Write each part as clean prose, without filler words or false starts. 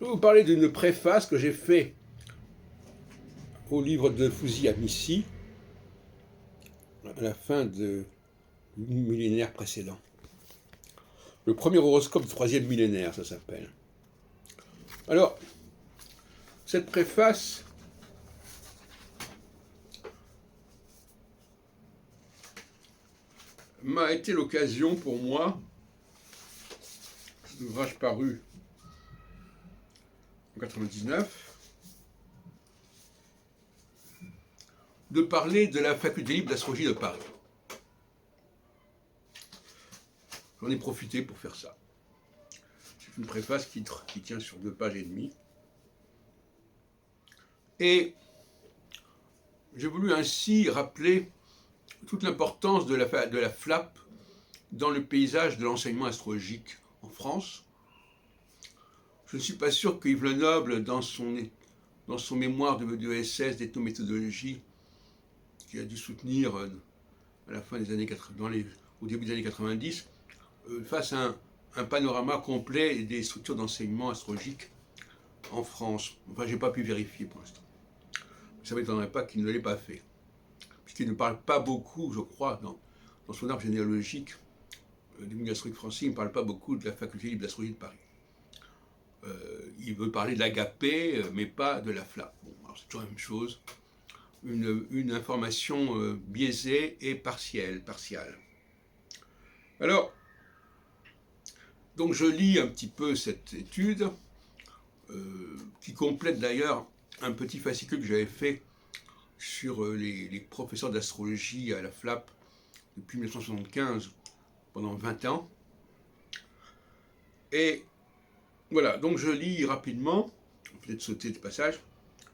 Je vais vous parler d'une préface que j'ai faite au livre de Fouzi Amissi, à la fin du millénaire précédent. Le premier horoscope du troisième millénaire, ça s'appelle. Alors, cette préface m'a été l'occasion pour moi, cet ouvrage paru en 1999, de parler de la faculté libre d'astrologie de Paris. J'en ai profité pour faire ça. C'est une préface qui tient sur 2 pages et demie. Et j'ai voulu ainsi rappeler toute l'importance de la FLAP dans le paysage de l'enseignement astrologique en France. Je ne suis pas sûr que Yves Lenoble, dans son mémoire de ESS d'ethnométhodologie, qui a dû soutenir à la fin des années 80, au début des années 90, fasse un panorama complet des structures d'enseignement astrologique en France. Enfin, je n'ai pas pu vérifier pour l'instant. Ça ne m'étonnerait pas qu'il ne l'ait pas fait. Puisqu'il ne parle pas beaucoup, je crois, dans son arbre généalogique du milieu astrologique français, il ne parle pas beaucoup de la faculté libre d'astrologie de Paris. Il veut parler de l'agapé, mais pas de la FLAP. Bon, alors c'est toujours la même chose. Une information biaisée et partielle. Alors, donc je lis un petit peu cette étude, qui complète d'ailleurs un petit fascicule que j'avais fait sur les professeurs d'astrologie à la FLAP depuis 1975, pendant 20 ans. Et voilà, donc je lis rapidement, peut-être sauter de passage.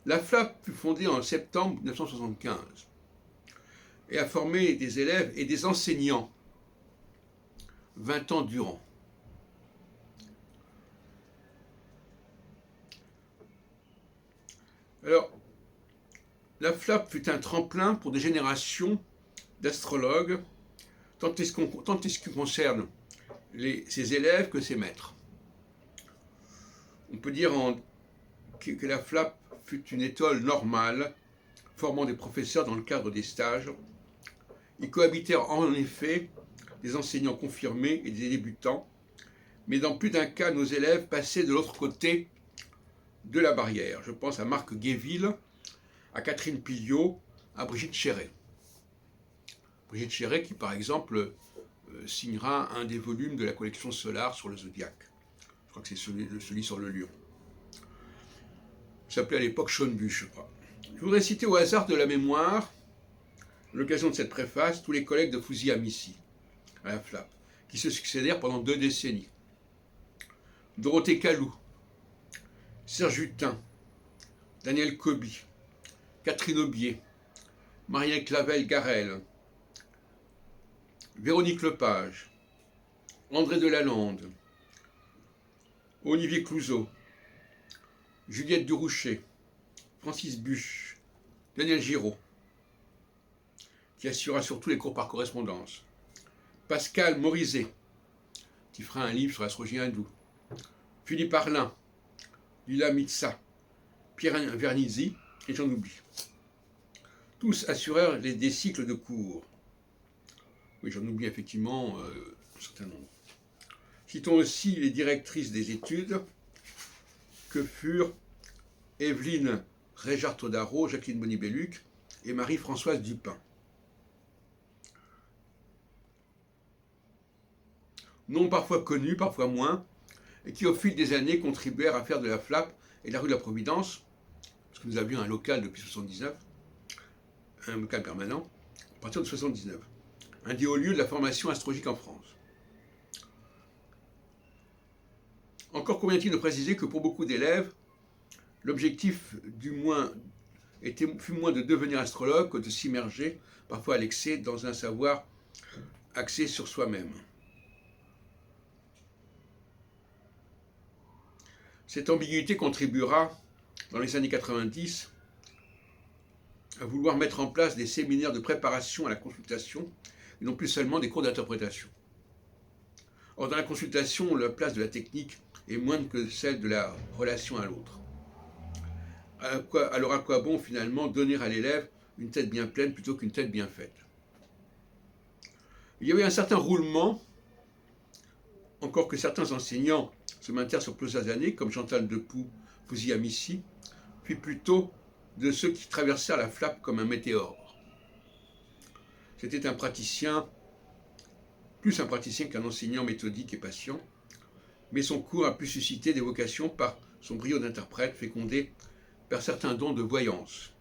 La FLAP fut fondée en septembre 1975 et a formé des élèves et des enseignants 20 ans durant. Alors, la FLAP fut un tremplin pour des générations d'astrologues, tant en ce qui concerne ses élèves que ses maîtres. On peut dire que la FLAP fut une école normale, formant des professeurs dans le cadre des stages. Y cohabitèrent en effet des enseignants confirmés et des débutants, mais dans plus d'un cas, nos élèves passaient de l'autre côté de la barrière. Je pense à Marc Guéville, à Catherine Pilliot, à Brigitte Chéret. Brigitte Chéret qui, par exemple, signera un des volumes de la collection Solar sur le zodiaque. Je crois que c'est celui sur le lion. Ça s'appelait à l'époque Schoenbuch, je crois. Je voudrais citer au hasard de la mémoire, à l'occasion de cette préface, tous les collègues de Fouzi Amissi, à la FLAP, qui se succédèrent pendant 2 décennies. Dorothée Calou, Serge Hutin, Daniel Coby, Catherine Aubier, Marielle Clavel-Garel, Véronique Lepage, André Delalande, Olivier Clouzot, Juliette Duroucher, Francis Buch, Daniel Giraud, qui assurera surtout les cours par correspondance, Pascal Morizet, qui fera un livre sur l'astrologie hindoue, Philippe Arlin, Lila Mitsa, Pierre Vernizzi, et j'en oublie. Tous assurèrent des cycles de cours. Oui, j'en oublie effectivement un certain nombre. Citons aussi les directrices des études, que furent Evelyne Réjard-Todaro, Jacqueline Bonny-Belluc et Marie-Françoise Dupin. Noms parfois connus, parfois moins, et qui au fil des années contribuèrent à faire de la FLAP et de la rue de la Providence, parce que nous avions un local depuis 1979, un local permanent, à partir de 1979, un des hauts lieux de la formation astrologique en France. Encore convient-il de préciser que pour beaucoup d'élèves, l'objectif fut moins de devenir astrologue que de s'immerger, parfois à l'excès, dans un savoir axé sur soi-même. Cette ambiguïté contribuera, dans les années 90, à vouloir mettre en place des séminaires de préparation à la consultation, et non plus seulement des cours d'interprétation. Or, dans la consultation, la place de la technique et moindre que celle de la relation à l'autre. Alors à quoi bon finalement donner à l'élève une tête bien pleine plutôt qu'une tête bien faite? Il y avait un certain roulement, encore que certains enseignants se maintinrent sur plusieurs années, comme Chantal Depoux, Fouzi Amissi, puis plutôt de ceux qui traversèrent la flappe comme un météore. C'était un praticien, plus un praticien qu'un enseignant méthodique et patient, mais son cours a pu susciter des vocations par son brio d'interprète fécondé par certains dons de voyance.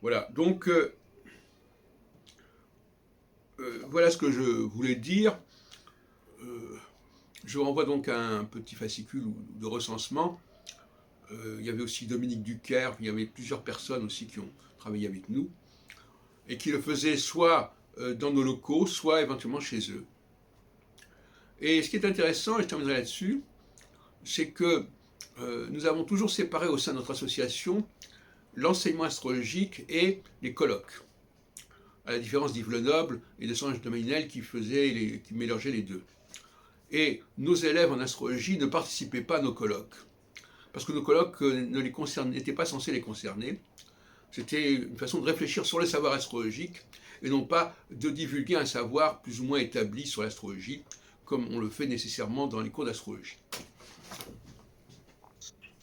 Voilà, donc voilà ce que je voulais dire. Je renvoie donc à un petit fascicule de recensement. Il y avait aussi Dominique Duquerre, il y avait plusieurs personnes aussi qui ont travaillé avec nous, et qui le faisaient soit dans nos locaux, soit éventuellement chez eux. Et ce qui est intéressant, et je terminerai là-dessus, c'est que nous avons toujours séparé au sein de notre association l'enseignement astrologique et les colloques, à la différence d'Yves Lenoble et de Solange de Mainel qui mélangeaient les deux. Et nos élèves en astrologie ne participaient pas à nos colloques, parce que nos colloques n'étaient pas censés les concerner. C'était une façon de réfléchir sur le savoir astrologique, et non pas de divulguer un savoir plus ou moins établi sur l'astrologie, comme on le fait nécessairement dans les cours d'astrologie.